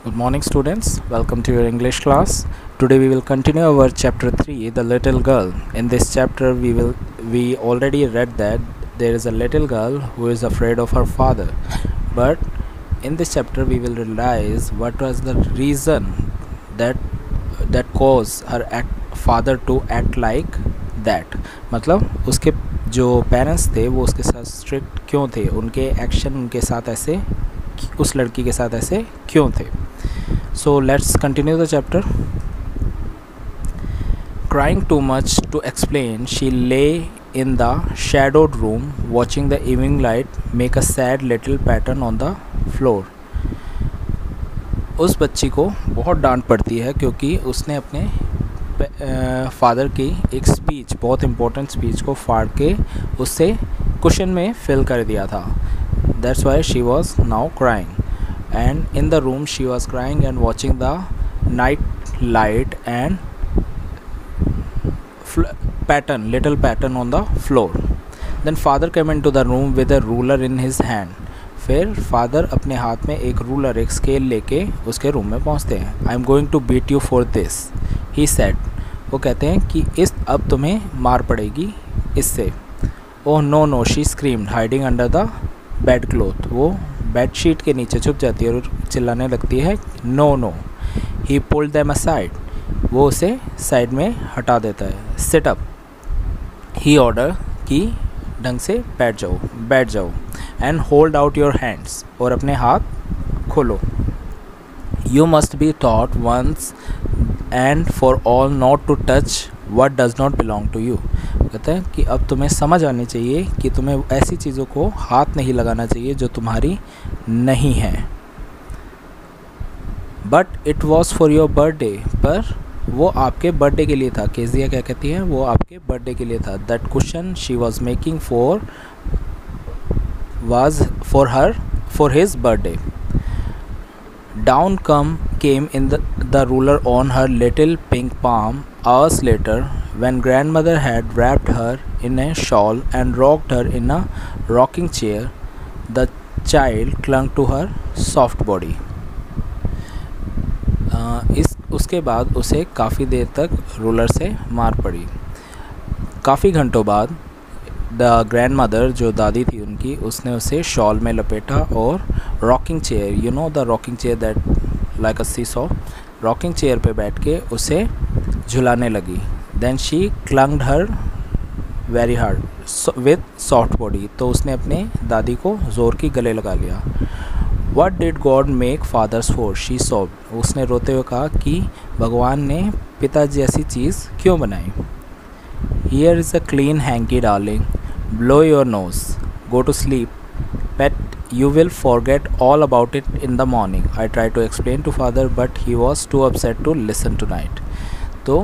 Good morning students, welcome to your English class. Today we will continue our chapter 3, The Little Girl. In this chapter we already read that there is a little girl who is afraid of her father. But in this chapter we will realize what was the reason that caused her father to act like that. मतलब उसके जो parents थे वो उसके साथ strict क्यों थे, उनके एक्शन उनके साथ ऐसे उस लड़की के साथ ऐसे क्यों थे. So let's continue the chapter. Crying too much to explain, she lay in the shadowed room watching the evening light make a sad little pattern on the floor. उस बच्ची को बहुत डांट पड़ती है क्योंकि उसने अपने फादर की एक स्पीच, बहुत इम्पोर्टेंट स्पीच को फाड़ के उससे कुशन में फिल कर दिया था. That's why she was now crying. And in the room she was crying and watching the night light and little pattern on the floor. Then father came into the room with a ruler in his hand. फिर father अपने हाथ में एक ruler, एक scale लेके उसके room में पहुंचते हैं. I am going to beat you for this, he said. वो कहते हैं कि अब तुम्हें मार पड़ेगी इससे. Oh no no, she screamed hiding under the bed cloth. वो बेडशीट के नीचे छुप जाती है और चिल्लाने लगती है no no. He pulled them aside. वो उसे साइड में हटा देता है. सिट अप, ही ऑर्डर कि ढंग से बैठ जाओ. And hold out your hands, और अपने हाथ खोलो. You must be taught once and for all not to touch what does not belong to you. कहते हैं कि अब तुम्हें समझ आनी चाहिए कि तुम्हें ऐसी चीज़ों को हाथ नहीं लगाना चाहिए जो तुम्हारी नहीं है. But it was for your birthday, पर वो आपके बर्थडे के लिए था. केजिया क्या कहती है, वो आपके बर्थडे के लिए था. That cushion she was making for his birthday. Down came in the ruler on her little pink palm hours later, when grandmother had wrapped her in a shawl and rocked her in a rocking chair. The child clung to her soft body. उसके बाद उसे काफ़ी देर तक ruler से मार पड़ी. काफ़ी घंटों बाद द ग्रैंड मदर, जो दादी थी उनकी, उसने उसे शॉल में लपेटा और rocking chair, you know the rocking chair that like a seesaw, rocking chair पे बैठ के उसे झुलाने लगी. Then she clunged her very hard with soft body. तो उसने अपने दादी को ज़ोर की गले लगा लिया. What did God make fathers for, she sobbed. उसने रोते हुए कहा कि भगवान ने पिताजी ऐसी चीज़ क्यों बनाई. Here is a clean hanky, darling. Blow your nose. Go to sleep. Pet, you will forget all about it in the morning. I tried to explain to father, but he was too upset to listen tonight. तो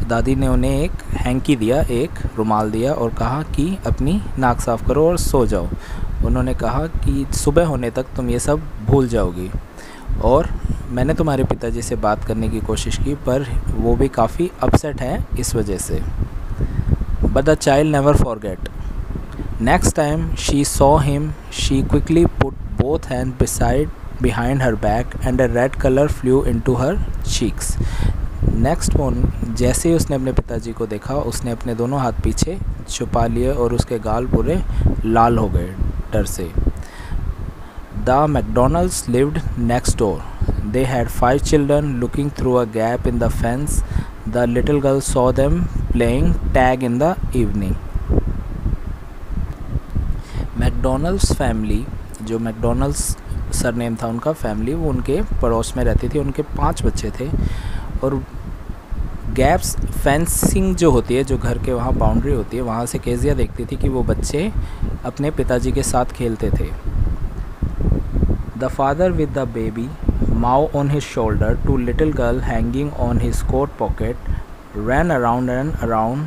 दादी ने उन्हें एक hanky दिया, एक रुमाल दिया और कहा कि अपनी नाक साफ़ करो और सो जाओ. उन्होंने कहा कि सुबह होने तक तुम ये सब भूल जाओगी. और मैंने तुम्हारे पिताजी से बात करने की कोशिश की, पर वो भी काफ़ी अपसेट हैं इस वजह से. But the child never forget. Next time she saw him, she quickly put both hands behind her back, and a red color flew into her cheeks. Next one, जैसे ही उसने अपने पिताजी को देखा, उसने अपने दोनों हाथ पीछे छुपा लिए और उसके गाल पूरे लाल हो गए डर से. The McDonalds lived next door. They had 5 children. Looking through a gap in the fence, the little girl saw them playing tag in the evening. McDonald's family, जो मैकडोनल्ड्स सरनेम था उनका फैमिली, वो उनके पड़ोस में रहती थी. उनके 5 बच्चे थे. और गैप्स, फेंसिंग जो होती है, जो घर के वहाँ बाउंड्री होती है, वहाँ से केजिया देखती थी कि वो बच्चे अपने पिताजी के साथ खेलते थे. The father with the baby Mao on his shoulder, 2 little girls hanging on his coat pocket, ran around and around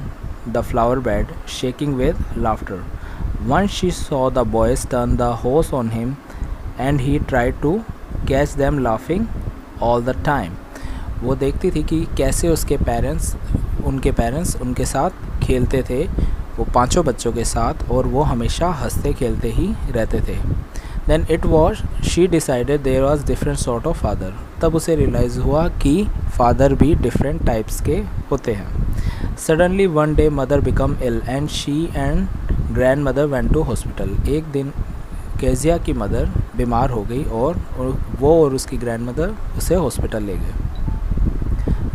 the flower bed, shaking with laughter. Once she saw the boys turn the hose on him, and he tried to catch them laughing all the time. वो देखती थी कि कैसे उनके parents उनके साथ खेलते थे, वो 5 बच्चों के साथ, और वो हमेशा हंसते खेलते ही रहते थे. Then it was she decided there was different sort of father. तब उसे रियलाइज़ हुआ कि फादर भी डिफरेंट टाइप्स के होते हैं। Suddenly one day mother become ill and she and grandmother went to hospital. एक दिन केजिया की मदर बीमार हो गई और वो और उसकी ग्रैंड मदर उसे हॉस्पिटल ले गए।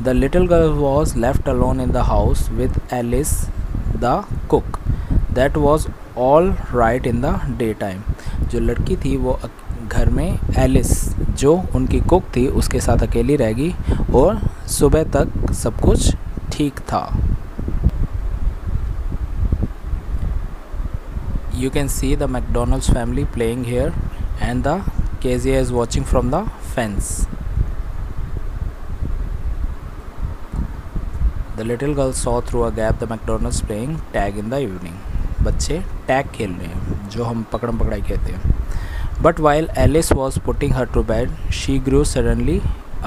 The little girl was left alone in the house with Alice the cook that was all right in the daytime. जो लड़की थी वो घर में एलिस जो उनकी कुक थी उसके साथ अकेली रह गई और सुबह तक सब कुछ ठीक था। You can see the McDonald's family playing here and the Kezia is watching from the fence. The little girl saw through a gap the McDonald's playing tag in the evening. बच्चे टैग खेल रहे हैं जो हम पकड़म पकड़ाई कहते हैं। But while Alice was putting her to bed, she grew suddenly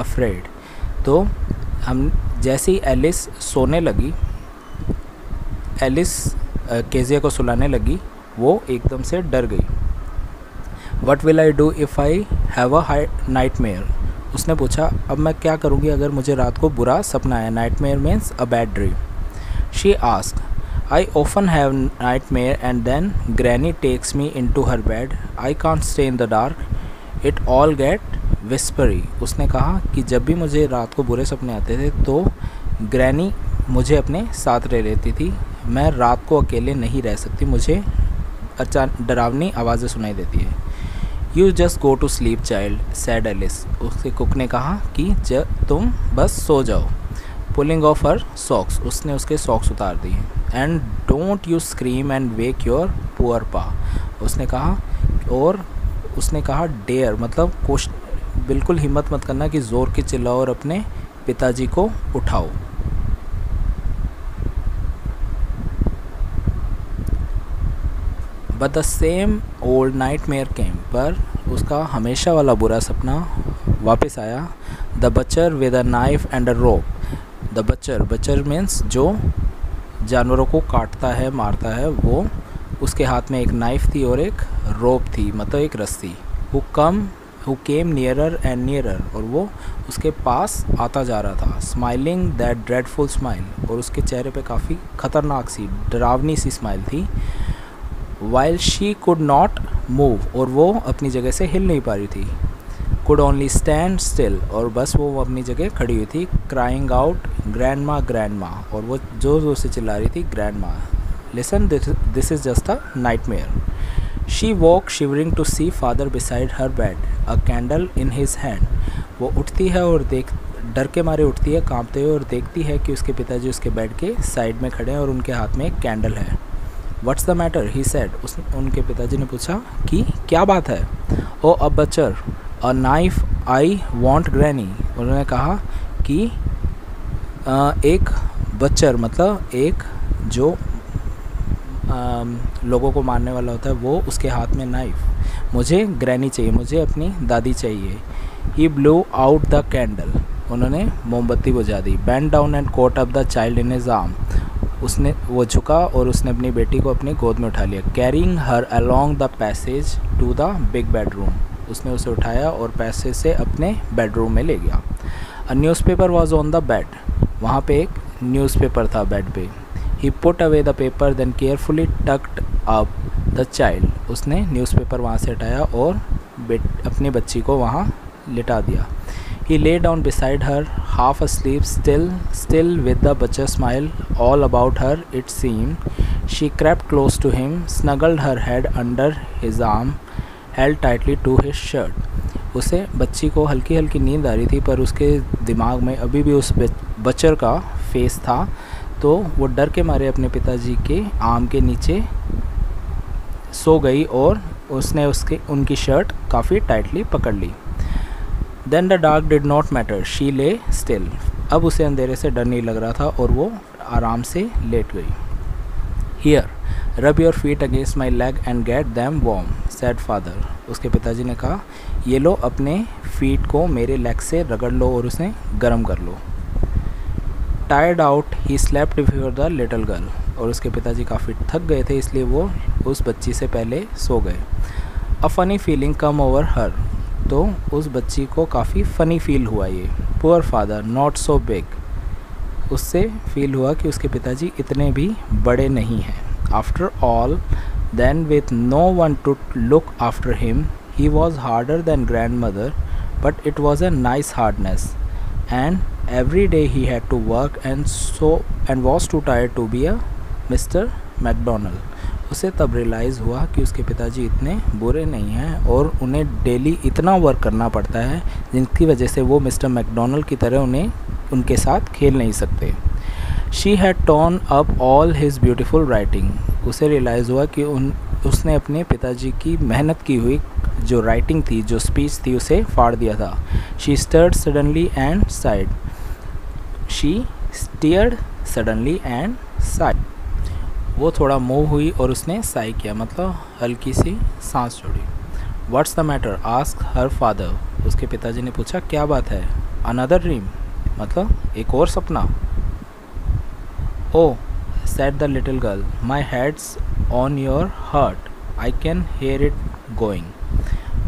afraid. तो हम जैसे ही एलिस सोने लगी, एलिस केजिया को सुलाने लगी, वो एकदम से डर गई। What will I do if I have a nightmare? उसने पूछा अब मैं क्या करूँगी अगर मुझे रात को बुरा सपना आया। Nightmare means a bad dream. She asked, I often have nightmare and then Granny takes me into her bed. I can't stay in the dark. It all get whispery. उसने कहा कि जब भी मुझे रात को बुरे सपने आते थे तो ग्रैनी मुझे अपने साथ ले लेती थी। मैं रात को अकेले नहीं रह सकती, मुझे अचानक डरावनी आवाज़ें सुनाई देती है। You just go to sleep child said Alice. उसके कुक ने कहा कि तुम बस सो जाओ। पुलिंग ऑफ हर सॉक्स, उसने उसके सॉक्स उतार दिए। And don't you scream and wake your poor पा, उसने कहा डेयर मतलब बिल्कुल हिम्मत मत करना कि ज़ोर के चिल्लाओ और अपने पिताजी को उठाओ। But the same old nightmare came, पर उसका हमेशा वाला बुरा सपना वापस आया। The butcher with a knife and a rope. The butcher means जो जानवरों को काटता है मारता है, वो उसके हाथ में एक नाइफ थी और एक रोप थी मतलब एक रस्सी। Who came nearer and nearer, और वो उसके पास आता जा रहा था। स्माइलिंग दैट ड्रेडफुल स्माइल, और उसके चेहरे पे काफ़ी ख़तरनाक सी डरावनी सी स्माइल थी। While she could not move, और वो अपनी जगह से हिल नहीं पा रही थी। कुड ओनली स्टैंड स्टिल, और बस वो अपनी जगह खड़ी हुई थी। क्राइंग आउट ग्रैंडमा ग्रैंडमा, और वो जोर जोर से चिल्ला रही थी grandma. Listen this is just a nightmare. She walk shivering to see father beside her bed, a candle in his hand. वो उठती है और डर के मारे उठती है कांपते हुए और देखती है कि उसके पिताजी उसके बेड के साइड में खड़े हैं और उनके हाथ में एक कैंडल है। What's the matter he said, उनके पिताजी ने पूछा कि क्या बात है। Oh a butcher a knife I want granny, उन्होंने कहा कि एक बच्चर मतलब एक जो लोगों को मारने वाला होता है, वो उसके हाथ में नाइफ। मुझे ग्रैनी चाहिए, मुझे अपनी दादी चाहिए। He blew out the candle, उन्होंने मोमबत्ती बुझा दी। Bent down and caught up the child in his arm, वो झुका और उसने अपनी बेटी को अपनी गोद में उठा लिया। Carrying her along the passage to the big bedroom, उसने उसे उठाया और पैसेज से अपने बेडरूम में ले गया। A newspaper was on the bed, वहाँ पे एक न्यूज़पेपर था बेड पे। He put away the paper then carefully tucked up the child, उसने न्यूज़पेपर वहाँ से हटाया और अपनी बच्ची को वहाँ लिटा दिया। He lay down beside her, half asleep, still with the butcher smile all about her, it seemed. She crept close to him, snuggled her head under his arm, held tightly to his shirt. उसे बच्ची को हल्की हल्की नींद आ रही थी, पर उसके दिमाग में अभी भी उस बच्चर का फेस था, तो वो डर के मारे अपने पिताजी के आर्म के नीचे सो गई और उसने उनकी शर्ट काफ़ी टाइटली पकड़ ली। Then the dark did not matter, she lay still. अब उसे अंधेरे से डर नहीं लग रहा था और वो आराम से लेट गई। Here, rub your feet against my leg and get them warm, said father. उसके पिताजी ने कहा, ये लो अपने फीट को मेरे लेग से रगड़ लो और उसे गर्म कर लो। Tired out, he slept before the little girl. और उसके पिताजी काफ़ी थक गए थे, इसलिए वो उस बच्ची से पहले सो गए। A funny feeling come over her, तो उस बच्ची को काफ़ी फ़नी फील हुआ ये। Poor father not so big, उससे फील हुआ कि उसके पिताजी इतने भी बड़े नहीं हैं। After all then with no one to look after him he was harder than grandmother, but it was a nice hardness and every day he had to work and was too tired to be a Mr. McDonald। उसे तब realise हुआ कि उसके पिताजी इतने बुरे नहीं हैं और उन्हें डेली इतना वर्क करना पड़ता है जिनकी वजह से वो मिस्टर मैकडोनल्ड की तरह उनके साथ खेल नहीं सकते। She had turn up all his beautiful writing, उसे रियलाइज़ हुआ कि उसने अपने पिताजी की मेहनत की हुई जो राइटिंग थी, जो स्पीच थी, उसे फाड़ दिया था। She stirred suddenly and sighed, she stirred suddenly and sighed, वो थोड़ा मूव हुई और उसने साई किया, मतलब हल्की सी सांस छोड़ी। What's the matter ask her father, उसके पिताजी ने पूछा क्या बात है। अनदर ड्रीम, मतलब एक और सपना। ओह said the little girl, my head's on your heart, I can hear it going,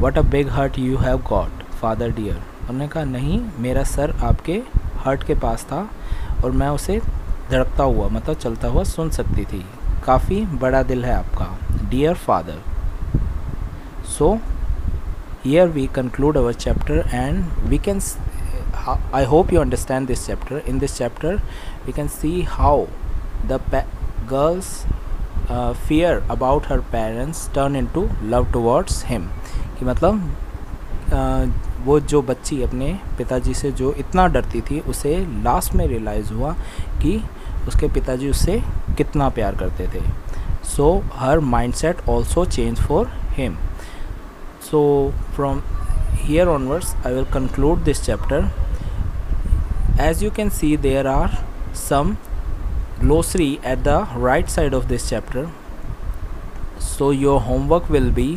what a big heart you have got father dear। उन्होंने कहा नहीं, मेरा सर आपके हार्ट के पास था और मैं उसे धड़कता हुआ, मतलब चलता हुआ सुन सकती थी। काफ़ी बड़ा दिल है आपका dear father. So here we conclude our chapter and we can I hope you understand this chapter. In this chapter we can see how the girl's fear about her parents turn into love towards him, कि मतलब वो जो बच्ची अपने पिताजी से जो इतना डरती थी, उसे लास्ट में रियलाइज़ हुआ कि उसके पिताजी उससे कितना प्यार करते थे। So her mindset also change for him. So from here onwards I will conclude this chapter. As you can see, there are some glossary at the right side of this chapter, so your homework will be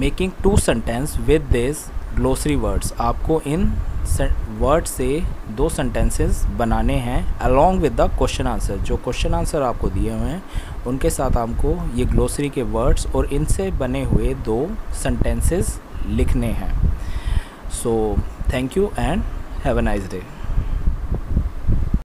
making 2 sentences with these glossary words। आपको इन word से 2 sentences बनाने हैं along with the question answer। जो question answer आपको दिए हुए हैं उनके साथ आपको ये ग्लोसरी के वर्ड्स और इनसे बने हुए 2 सेंटेंसेस लिखने हैं। So thank you and have a nice day.